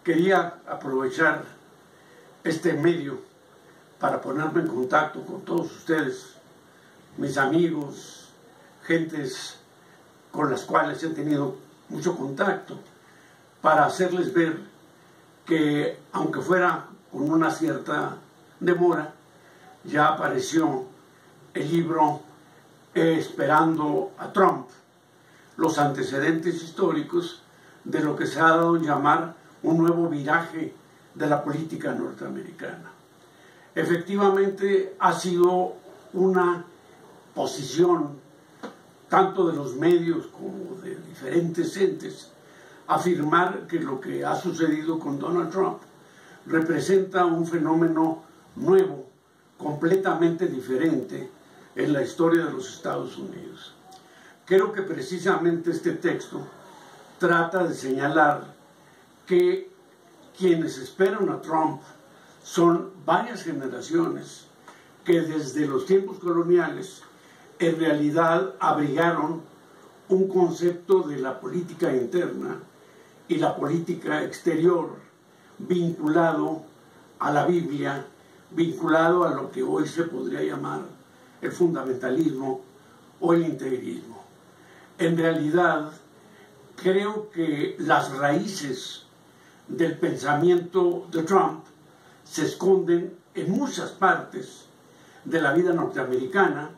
Quería aprovechar este medio para ponerme en contacto con todos ustedes, mis amigos, gentes con las cuales he tenido mucho contacto, para hacerles ver que, aunque fuera con una cierta demora, ya apareció el libro Esperando a Trump, los antecedentes históricos de lo que se ha dado en llamar un nuevo viraje de la política norteamericana. Efectivamente, ha sido una posición, tanto de los medios como de diferentes entes, afirmar que lo que ha sucedido con Donald Trump representa un fenómeno nuevo, completamente diferente en la historia de los Estados Unidos. Creo que precisamente este texto trata de señalar que quienes esperan a Trump son varias generaciones que desde los tiempos coloniales en realidad abrigaron un concepto de la política interna y la política exterior vinculado a la Biblia, vinculado a lo que hoy se podría llamar el fundamentalismo o el integrismo. En realidad, creo que las raíces del pensamiento de Trump se esconden en muchas partes de la vida norteamericana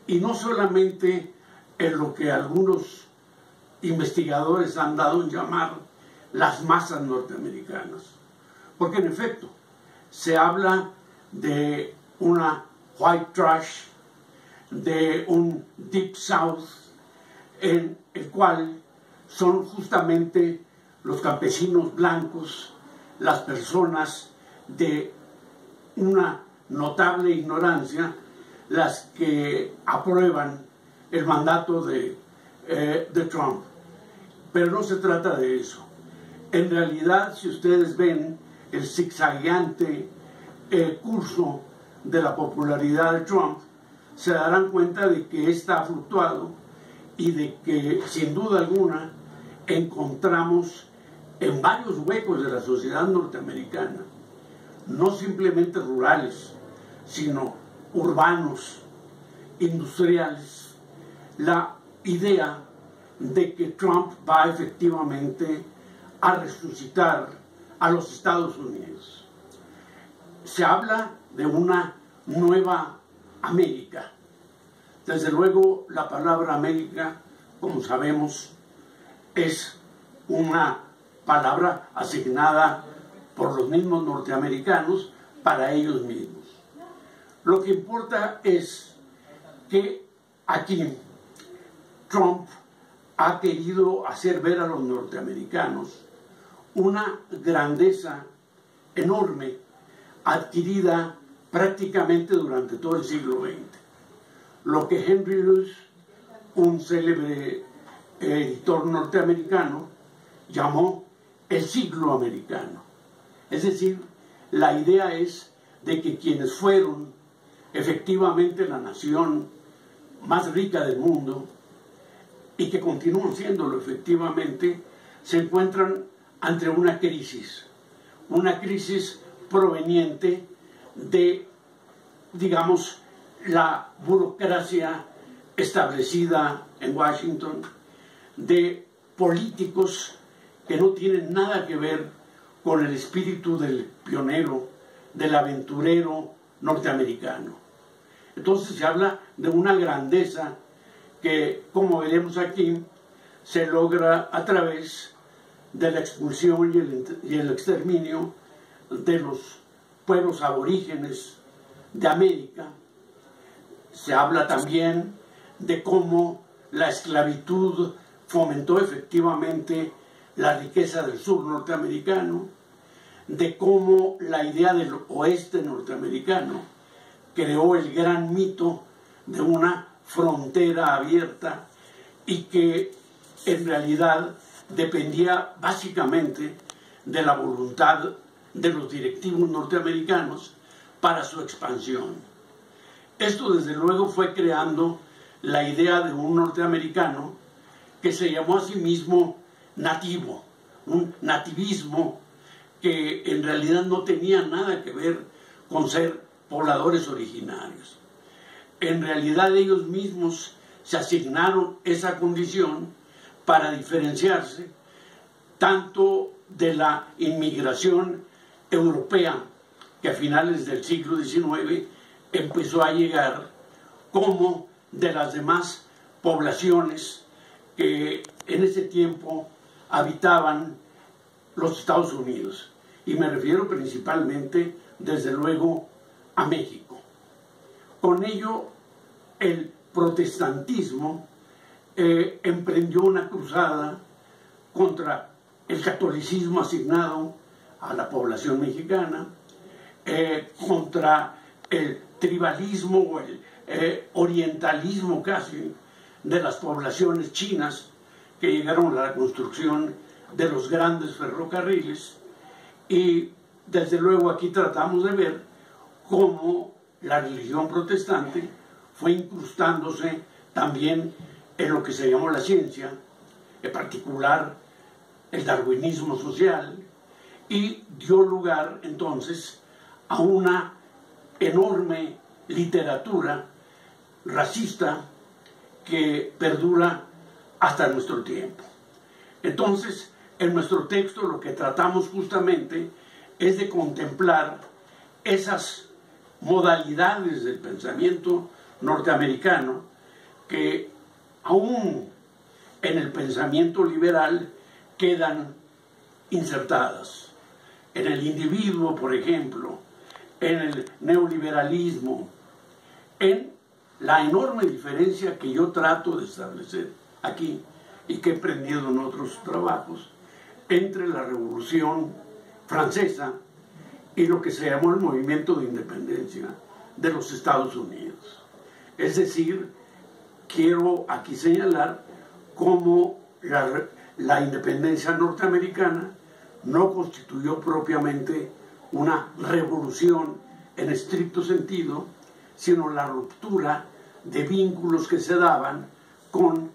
y no solamente en lo que algunos investigadores han dado en llamar las masas norteamericanas. Porque en efecto, se habla de una white trash, de un deep south, en el cual son justamente los campesinos blancos, las personas de una notable ignorancia, las que aprueban el mandato de Trump. Pero no se trata de eso. En realidad, si ustedes ven el zigzagueante curso de la popularidad de Trump, se darán cuenta de que ésta ha fluctuado y de que, sin duda alguna, encontramos en varios huecos de la sociedad norteamericana, no simplemente rurales, sino urbanos, industriales, la idea de que Trump va efectivamente a resucitar a los Estados Unidos. Se habla de una nueva América. Desde luego, la palabra América, como sabemos, es una palabra asignada por los mismos norteamericanos para ellos mismos. Lo que importa es que aquí Trump ha querido hacer ver a los norteamericanos una grandeza enorme adquirida prácticamente durante todo el siglo XX. Lo que Henry Luce, un célebre editor norteamericano, llamó el siglo americano. Es decir, la idea es de que quienes fueron efectivamente la nación más rica del mundo y que continúan siéndolo efectivamente, se encuentran ante una crisis proveniente de, digamos, la burocracia establecida en Washington, de políticos que no tienen nada que ver con el espíritu del pionero, del aventurero norteamericano. Entonces se habla de una grandeza que, como veremos aquí, se logra a través de la expulsión y el exterminio de los pueblos aborígenes de América. Se habla también de cómo la esclavitud fomentó efectivamente la riqueza del sur norteamericano, de cómo la idea del oeste norteamericano creó el gran mito de una frontera abierta y que en realidad dependía básicamente de la voluntad de los directivos norteamericanos para su expansión. Esto desde luego fue creando la idea de un norteamericano que se llamó a sí mismo nativo, un nativismo que en realidad no tenían nada que ver con ser pobladores originarios. En realidad ellos mismos se asignaron esa condición para diferenciarse tanto de la inmigración europea que a finales del siglo XIX empezó a llegar, como de las demás poblaciones que en ese tiempo habitaban los Estados Unidos. Y me refiero principalmente, desde luego, a México. Con ello, el protestantismo emprendió una cruzada contra el catolicismo asignado a la población mexicana, contra el tribalismo o el orientalismo casi de las poblaciones chinas que llegaron a la construcción de los grandes ferrocarriles. Y desde luego aquí tratamos de ver cómo la religión protestante fue incrustándose también en lo que se llamó la ciencia, en particular el darwinismo social, y dio lugar entonces a una enorme literatura racista que perdura hasta nuestro tiempo. Entonces, en nuestro texto lo que tratamos justamente es de contemplar esas modalidades del pensamiento norteamericano que aún en el pensamiento liberal quedan insertadas. En el individuo, por ejemplo, en el neoliberalismo, en la enorme diferencia que yo trato de establecer aquí y que he aprendido en otros trabajos entre la Revolución Francesa y lo que se llamó el movimiento de independencia de los Estados Unidos. Es decir, quiero aquí señalar cómo la independencia norteamericana no constituyó propiamente una revolución en estricto sentido, sino la ruptura de vínculos que se daban con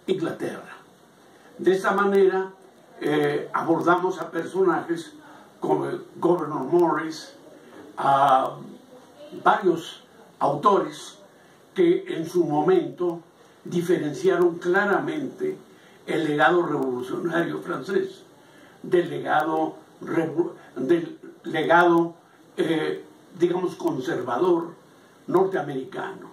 Inglaterra. De esta manera abordamos a personajes como el Gouverneur Morris, a varios autores que en su momento diferenciaron claramente el legado revolucionario francés del legado, digamos, conservador norteamericano.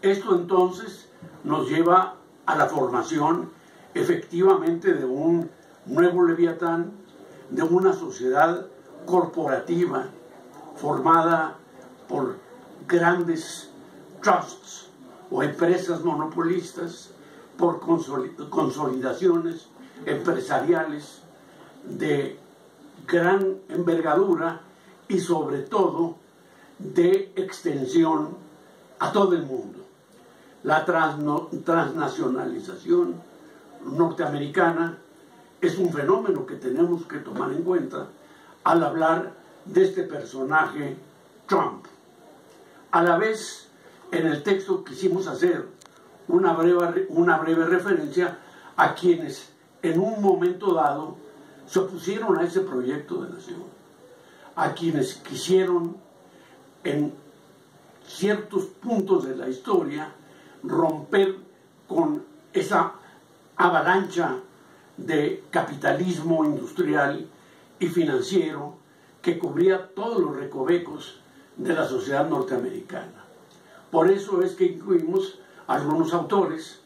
Esto entonces nos lleva a la formación efectivamente de un nuevo Leviatán, de una sociedad corporativa formada por grandes trusts o empresas monopolistas, por consolidaciones empresariales de gran envergadura y sobre todo de extensión a todo el mundo. La transnacionalización norteamericana es un fenómeno que tenemos que tomar en cuenta al hablar de este personaje Trump. A la vez, en el texto quisimos hacer una breve referencia a quienes en un momento dado se opusieron a ese proyecto de nación, a quienes quisieron en ciertos puntos de la historia romper con esa avalancha de capitalismo industrial y financiero que cubría todos los recovecos de la sociedad norteamericana. Por eso es que incluimos algunos autores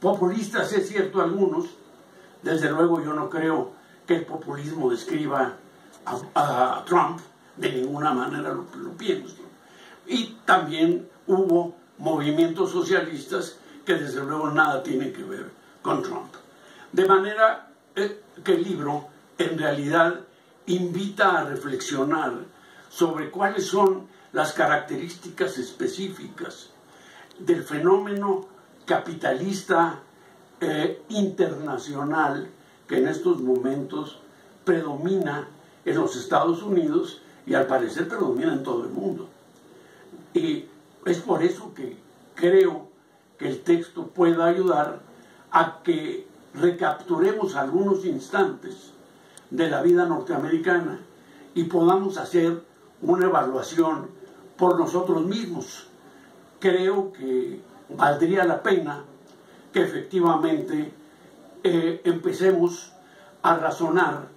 populistas, es cierto, algunos. Desde luego yo no creo que el populismo describa a Trump, de ninguna manera lo pienso. Y también hubo movimientos socialistas que desde luego nada tienen que ver con Trump. De manera que el libro en realidad invita a reflexionar sobre cuáles son las características específicas del fenómeno capitalista internacional que en estos momentos predomina en los Estados Unidos y al parecer predomina en todo el mundo. Y es por eso que creo que el texto pueda ayudar a que recapturemos algunos instantes de la vida norteamericana y podamos hacer una evaluación por nosotros mismos. Creo que valdría la pena que efectivamente empecemos a razonar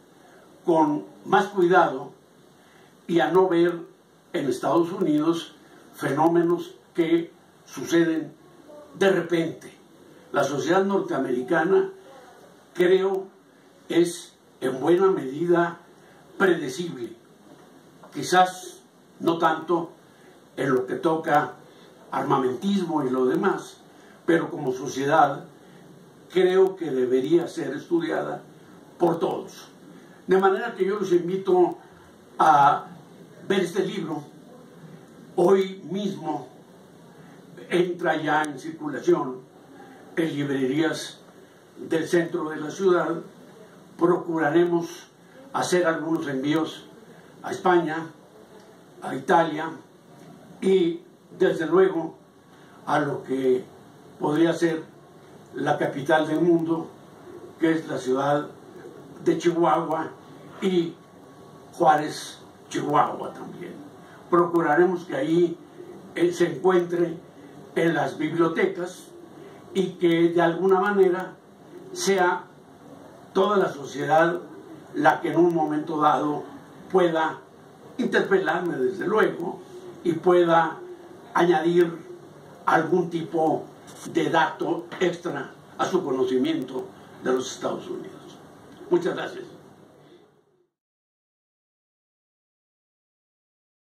con más cuidado y a no ver en Estados Unidos fenómenos que suceden de repente. La sociedad norteamericana, creo, es en buena medida predecible. Quizás no tanto en lo que toca armamentismo y lo demás, pero como sociedad creo que debería ser estudiada por todos. De manera que yo los invito a ver este libro. Hoy mismo entra ya en circulación en librerías del centro de la ciudad. Procuraremos hacer algunos envíos a España, a Italia y desde luego a lo que podría ser la capital del mundo, que es la ciudad de Chihuahua y Juárez, Chihuahua también. Procuraremos que ahí se encuentre en las bibliotecas y que de alguna manera sea toda la sociedad la que en un momento dado pueda interpelarme, desde luego, y pueda añadir algún tipo de dato extra a su conocimiento de los Estados Unidos. Muchas gracias.